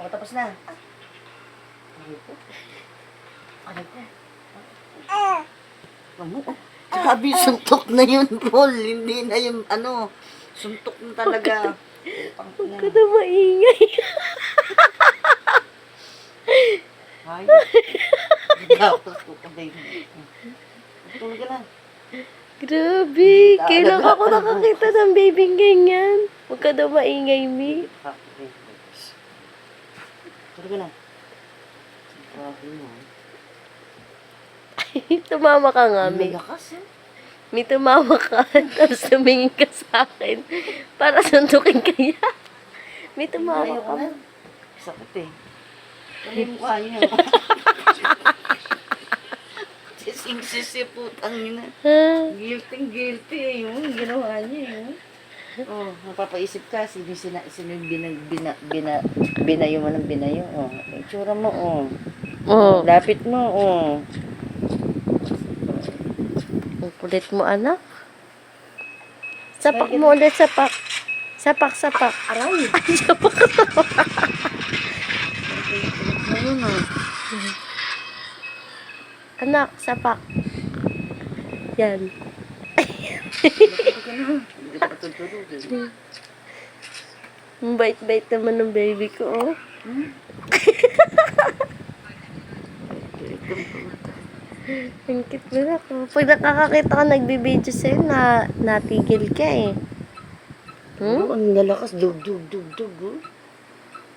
O, tapos na. Aray ko. Aray ko. Ano? Grabe, suntok na yun, Paul. Hindi na yung ano. Suntok na talaga. Huwag ka na maingay. Ay. Dapat ko ka, baby. Tulog ka na. Grabe. Kailan ako nakakita ng babyng ganyan? Huwag ka na maingay, Mi. Tulog ka na. Grabe mo. Tumama ka nga, Mi. Malakas, eh. Mi, tumama ka. Tapos tumingin ka sa akin. Para suntukin ka niya. Mi, tumama Ayaw ka. na. Sakit eh. Ano yung mukha niya? Sising-sisi putang ina. Ha? Guilty eh. Yung ginawa niya eh. Oh, mapapaisip ka, sino binayo mo ng binayo. Oh, itsura mo, oh. Oh. Lapit mo, oh. Ang kulit mo, anak. Sapak mo ulit, sapak. Sapak. Aray! Sapak. Ayun na. Anak, sapak. Yan. Bakit ka na? Hindi ka patutulog eh. Ang bait-bait naman ng baby ko, oh. Ang cute mo na ko. Pag nakakakita ka nagbibideo sa'yo, natigil ka eh. Oh, ang lalakas. Dug. Oh.